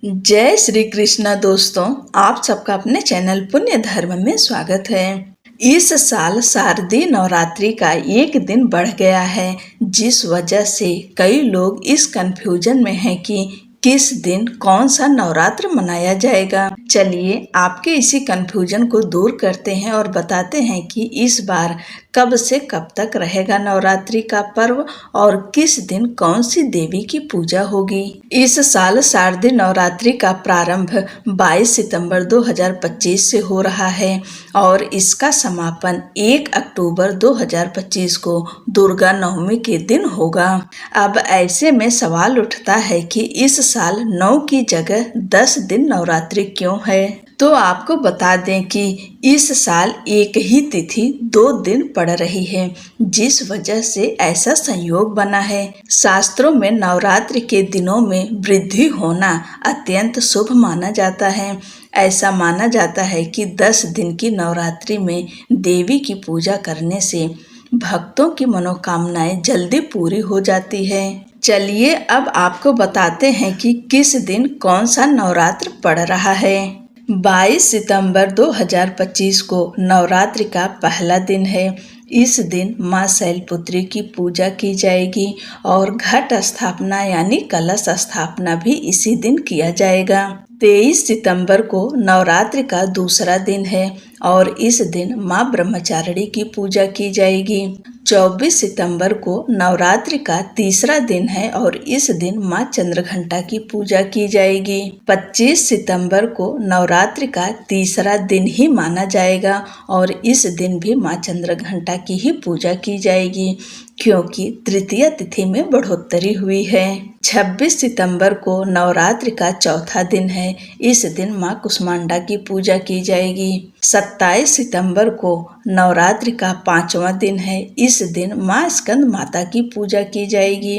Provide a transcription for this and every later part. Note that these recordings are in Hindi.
जय श्री कृष्णा दोस्तों, आप सबका अपने चैनल पुण्य धर्म में स्वागत है। इस साल शारदीय नवरात्रि का एक दिन बढ़ गया है, जिस वजह से कई लोग इस कंफ्यूजन में हैं कि किस दिन कौन सा नवरात्र मनाया जाएगा। चलिए आपके इसी कंफ्यूजन को दूर करते हैं और बताते हैं कि इस बार कब से कब तक रहेगा नवरात्रि का पर्व और किस दिन कौन सी देवी की पूजा होगी। इस साल शारदीय नवरात्रि का प्रारंभ 22 सितंबर 2025 से हो रहा है और इसका समापन 1 अक्टूबर 2025 को दुर्गा नवमी के दिन होगा। अब ऐसे में सवाल उठता है कि इस साल 9 की जगह 10 दिन नवरात्रि क्यों है। तो आपको बता दें कि इस साल एक ही तिथि 2 दिन पड़ रही है, जिस वजह से ऐसा संयोग बना है। शास्त्रों में नवरात्रि के दिनों में वृद्धि होना अत्यंत शुभ माना जाता है। ऐसा माना जाता है कि 10 दिन की नवरात्रि में देवी की पूजा करने से भक्तों की मनोकामनाएं जल्दी पूरी हो जाती है। चलिए अब आपको बताते हैं कि किस दिन कौन सा नवरात्र पड़ रहा है। 22 सितंबर 2025 को नवरात्रि का पहला दिन है। इस दिन मां शैलपुत्री की पूजा की जाएगी और घट स्थापना यानी कलश स्थापना भी इसी दिन किया जाएगा। 23 सितंबर को नवरात्रि का दूसरा दिन है और इस दिन मां ब्रह्मचारिणी की पूजा की जाएगी। 24 सितंबर को नवरात्रि का तीसरा दिन है और इस दिन मां चंद्रघंटा की पूजा की जाएगी। 25 सितंबर को नवरात्रि का तीसरा दिन ही माना जाएगा और इस दिन भी मां चंद्रघंटा की ही पूजा की जाएगी, क्योंकि तृतीया तिथि में बढ़ोतरी हुई है। 26 सितंबर को नवरात्रि का चौथा दिन है। इस दिन मां कुष्मांडा की पूजा की जाएगी। 27 सितंबर को नवरात्रि का 5वां दिन है। इस दिन मां स्कंद माता की पूजा की जाएगी।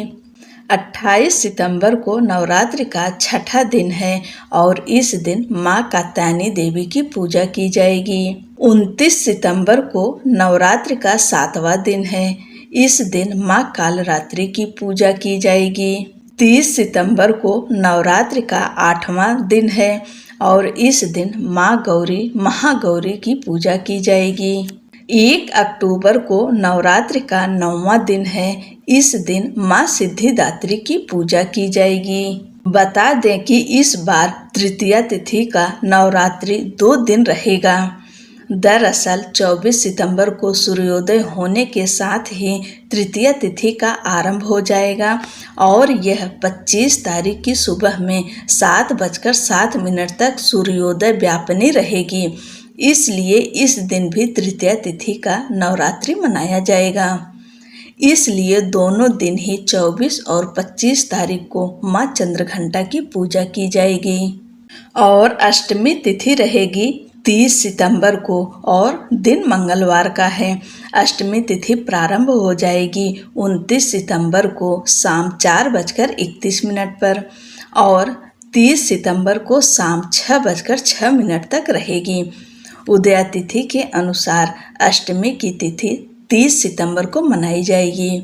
28 सितंबर को नवरात्रि का छठा दिन है और इस दिन मां कात्यायनी देवी की पूजा की जाएगी। 29 सितंबर को नवरात्रि का 7वां दिन है। इस दिन मां कालरात्रि की पूजा की जाएगी। 30 सितंबर को नवरात्रि का 8वां दिन है और इस दिन मां गौरी महागौरी की पूजा की जाएगी। 1 अक्टूबर को नवरात्रि का 9वां दिन है। इस दिन मां सिद्धिदात्री की पूजा की जाएगी। बता दें कि इस बार तृतीया तिथि का नवरात्रि 2 दिन रहेगा। दरअसल 24 सितंबर को सूर्योदय होने के साथ ही तृतीया तिथि का आरंभ हो जाएगा और यह 25 तारीख की सुबह में 7:07 तक सूर्योदय व्यापनी रहेगी। इसलिए इस दिन भी तृतीया तिथि का नवरात्रि मनाया जाएगा। इसलिए दोनों दिन ही 24 और 25 तारीख को मां चंद्रघंटा की पूजा की जाएगी और अष्टमी तिथि रहेगी 30 सितंबर को और दिन मंगलवार का है। अष्टमी तिथि प्रारंभ हो जाएगी 29 सितंबर को शाम 4:31 पर और 30 सितंबर को शाम 6:06 तक रहेगी। उदया तिथि के अनुसार अष्टमी की तिथि 30 सितंबर को मनाई जाएगी।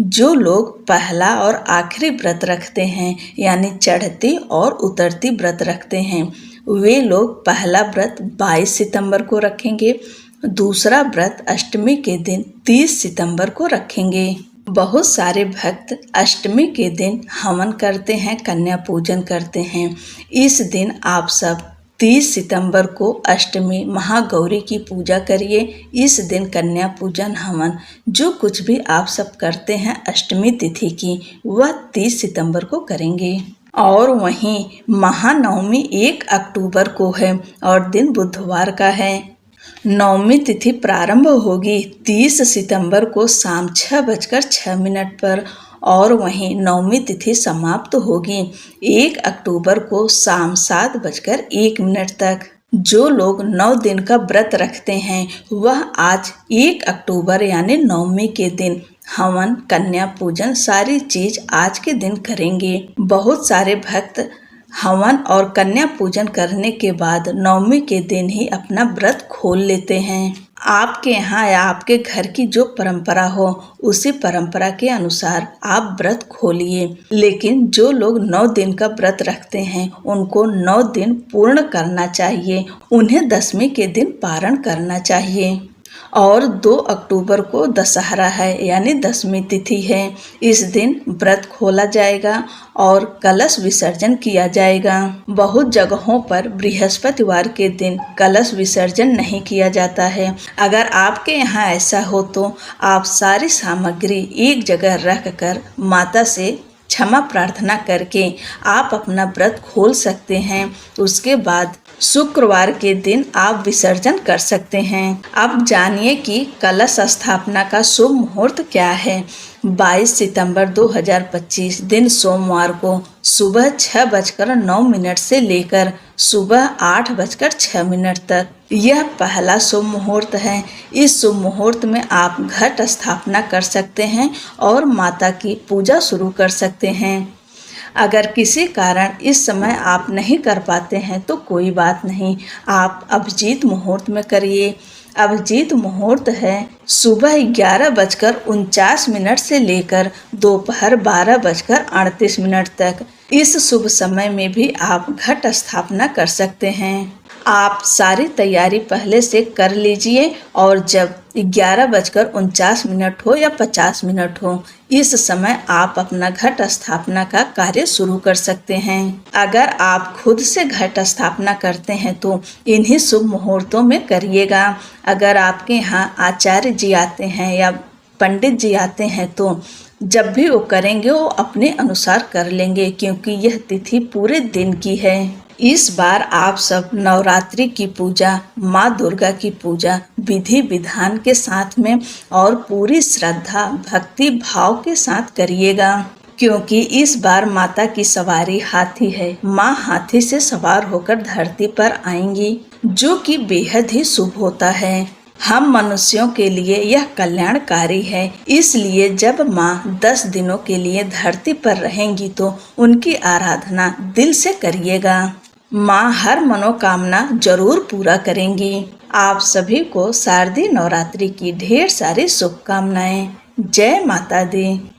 जो लोग पहला और आखिरी व्रत रखते हैं यानी चढ़ती और उतरती व्रत रखते हैं, वे लोग पहला व्रत 22 सितंबर को रखेंगे, दूसरा व्रत अष्टमी के दिन 30 सितंबर को रखेंगे। बहुत सारे भक्त अष्टमी के दिन हवन करते हैं, कन्या पूजन करते हैं। इस दिन आप सब 30 सितंबर को अष्टमी महागौरी की पूजा करिए। इस दिन कन्या पूजन हवन जो कुछ भी आप सब करते हैं अष्टमी तिथि की, वह 30 सितंबर को करेंगे। और वहीं महानवमी 1 अक्टूबर को है और दिन बुधवार का है। नवमी तिथि प्रारंभ होगी 30 सितंबर को शाम 6:06 पर और वहीं नवमी तिथि समाप्त होगी 1 अक्टूबर को शाम 7:01 तक। जो लोग 9 दिन का व्रत रखते हैं वह आज 1 अक्टूबर यानी नवमी के दिन हवन, कन्या पूजन सारी चीज आज के दिन करेंगे। बहुत सारे भक्त हवन और कन्या पूजन करने के बाद नवमी के दिन ही अपना व्रत खोल लेते हैं। आपके यहाँ या आपके घर की जो परंपरा हो उसी परंपरा के अनुसार आप व्रत खोलिए। लेकिन जो लोग 9 दिन का व्रत रखते हैं उनको 9 दिन पूर्ण करना चाहिए। उन्हें 10वीं के दिन पारण करना चाहिए। और 2 अक्टूबर को दशहरा है यानी 10वीं तिथि है। इस दिन व्रत खोला जाएगा और कलश विसर्जन किया जाएगा। बहुत जगहों पर बृहस्पतिवार के दिन कलश विसर्जन नहीं किया जाता है। अगर आपके यहाँ ऐसा हो तो आप सारी सामग्री एक जगह रख कर माता से क्षमा प्रार्थना करके आप अपना व्रत खोल सकते हैं। उसके बाद शुक्रवार के दिन आप विसर्जन कर सकते हैं। अब जानिए कि कलश स्थापना का शुभ मुहूर्त क्या है। 22 सितंबर 2025 दिन सोमवार को सुबह 6:09 से लेकर सुबह 8:06 तक यह पहला शुभ मुहूर्त है। इस शुभ मुहूर्त में आप घट स्थापना कर सकते हैं और माता की पूजा शुरू कर सकते हैं। अगर किसी कारण इस समय आप नहीं कर पाते हैं तो कोई बात नहीं, आप अभिजीत मुहूर्त में करिए। अभिजीत मुहूर्त है सुबह 11:49 से लेकर दोपहर 12:38 तक। इस शुभ समय में भी आप घट स्थापना कर सकते हैं। आप सारी तैयारी पहले से कर लीजिए और जब 11:49 हो या 50 हो, इस समय आप अपना घट स्थापना का कार्य शुरू कर सकते हैं। अगर आप खुद से घट स्थापना करते हैं तो इन्हीं शुभ मुहूर्तों में करिएगा। अगर आपके यहाँ आचार्य जी आते हैं या पंडित जी आते हैं तो जब भी वो करेंगे वो अपने अनुसार कर लेंगे, क्योंकि यह तिथि पूरे दिन की है। इस बार आप सब नवरात्रि की पूजा, माँ दुर्गा की पूजा विधि विधान के साथ में और पूरी श्रद्धा भक्ति भाव के साथ करिएगा, क्योंकि इस बार माता की सवारी हाथी है। माँ हाथी से सवार होकर धरती पर आएंगी, जो कि बेहद ही शुभ होता है। हम मनुष्यों के लिए यह कल्याणकारी है। इसलिए जब माँ 10 दिनों के लिए धरती पर रहेंगी तो उनकी आराधना दिल से करिएगा। माँ हर मनोकामना जरूर पूरा करेंगी। आप सभी को शारदीय नवरात्रि की ढेर सारी शुभकामनाएं। जय माता दी।